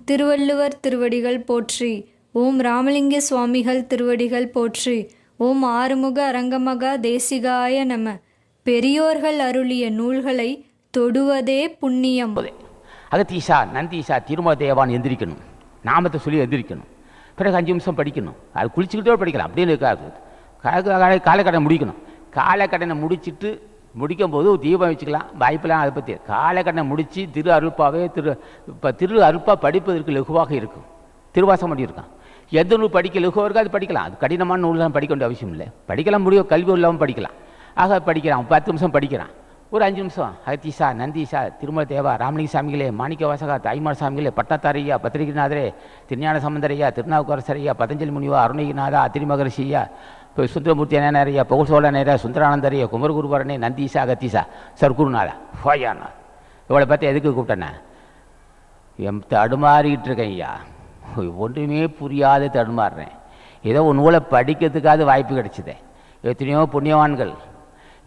திருவள்ளுவர் திருவடிகள் போற்றி. ஓம் ராமலிங்க சுவாமிகள் திருவடிகள் போற்றி. ஓம் ஆறுமுக அரங்கமகா தேசிகாய நம. பெரியோர்கள் அருளிய நூல்களை தொடுவதே புண்ணியம். அகத்தீசா நந்தீசா திருமல தேவான் எந்திரிக்கணும், நாமத்தை சொல்லி எந்திரிக்கணும். பிறகு 5 நிமிஷம் படிக்கணும். அது குளிச்சுக்கிட்டே படிக்கலாம், அப்படின்னு இருக்காது. காலக்கடனை முடிக்கணும். காலக்கடனை முடிச்சுட்டு முடிக்கும் போது தீபம் வச்சுக்கலாம், வாய்ப்பெல்லாம் அதை பற்றி. காலக்கடனை முடித்து திரு அருட்பா படிப்பதற்கு லகுவாக இருக்கும். திருவாசம் பண்ணி இருக்கான். எந்த நூல் படிக்க லகுவாக இருக்கோ அது படிக்கலாம். அது கடினமான நூல்லாம் படிக்க வேண்டிய அவசியம் இல்லை. படிக்கலாம், முடியும், கல்வி இல்லாமல் படிக்கலாம். ஆக படிக்கிறான், 10 நிமிஷம் படிக்கிறான். ஒரு 5 நிமிஷம் அகத்தீசா நந்தீசா திருமல தேவா ராமலிங்க சாமிகளே, மாணிக்க வாசகா, தாய்மார் சாமிகளே, பட்டத்தாரையா, பத்திரிகைநாதரே, திருஞான சம்பந்தரையா, திருநாவுக்கரசரையா, பதஞ்சலி முனிவா, அருணகிரிநாதா, அத்திரிமகரிஷியா, இப்போ சுந்தரமூர்த்தி அண்ணாரையா, புகழ் சோழனையா, சுந்தரானந்தரையா, குமரகுருபரனே, நந்தீசா அகத்தீசா சர்க்குருநாதா ஃபோயானா. இவளை பார்த்து எதுக்கு கூப்பிட்டேன்னா, தடுமாறிக்கிட்டு இருக்கேன் ஐயா, ஒன்றுமே புரியாத தடுமாறுறேன். ஏதோ ஒரு நூலை படிக்கிறதுக்காவது வாய்ப்பு கிடைச்சிது. எத்தனையோ புண்ணியவான்கள்,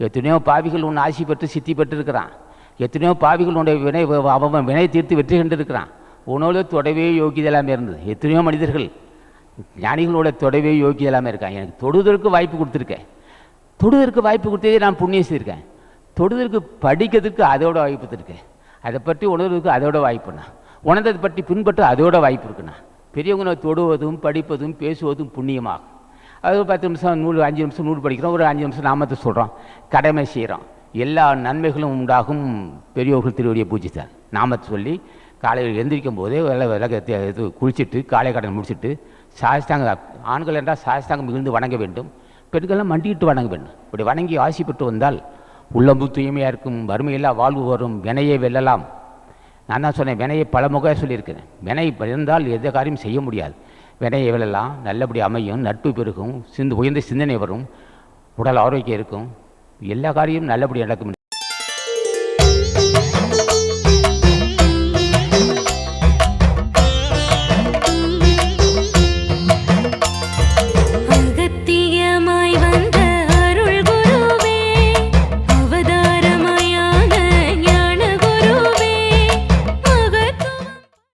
எத்தனையோ பாவிகள் உன் ஆசி பெற்று சித்தி பெற்றிருக்கிறான். எத்தனையோ பாவிகள் உன்னுடைய அவன் வினை தீர்த்து வெற்றி கண்டிருக்கிறான். உன்னோட தொடவே யோகியதெல்லாமே இருந்தது. எத்தனையோ மனிதர்கள் ஞானிகளோட தொடவே யோகியதெல்லாமே இருக்கான். எனக்கு தொடுதற்கு வாய்ப்பு கொடுத்துருக்கேன். தொடுதற்கு வாய்ப்பு கொடுத்ததே நான் புண்ணியம் செய்திருக்கேன். தொடுதற்கு படிக்கிறதுக்கு அதோட வாய்ப்பு இருக்கேன். அதை பற்றி உணர்வதற்கு அதோட வாய்ப்புண்ணா. உணர்ந்ததை பற்றி பின்பற்ற அதோட வாய்ப்பு இருக்குண்ணா. பெரியவங்க தொடுவதும் படிப்பதும் பேசுவதும் புண்ணியமாகும். அது 10 நிமிஷம் நூல், 5 நிமிஷம் நூல் படிக்கிறோம், ஒரு 5 நிமிஷம் நாமத்தை சொல்கிறோம், கடமை செய்கிறோம். எல்லா நன்மைகளும் உண்டாகும். பெரியோர்கள் திருவடியை பூஜித்தார். நாமத்தை சொல்லி காலையில் எந்திரிக்கும் போதே இது குளிச்சுட்டு காலை கடன் முடிச்சுட்டு சாஸ்தாங்க, ஆண்கள் என்றால் சாஸ்தாங்கம் மிகுந்து வணங்க வேண்டும். பெண்கள்லாம் மண்டிட்டு வணங்க வேண்டும். இப்படி வணங்கி ஆசி பெற்று வந்தால் உள்ளம்பு தூய்மையாக இருக்கும், வறுமையெல்லாம் வாழ்வு வரும், வினையை வெல்லலாம். நான் தான் சொன்னேன், வினையை பல முக சொல்லியிருக்கிறேன். வினை இருந்தால் எந்த காரியம் செய்ய முடியாது. வினையை வெல்லலாம், நல்லபடி அமையும், நட்பு பெருகும், உயர்ந்த சிந்தனை வரும், உடல் ஆரோக்கியம் இருக்கும், எல்லா காரியமும் நல்லபடி நடக்கும்.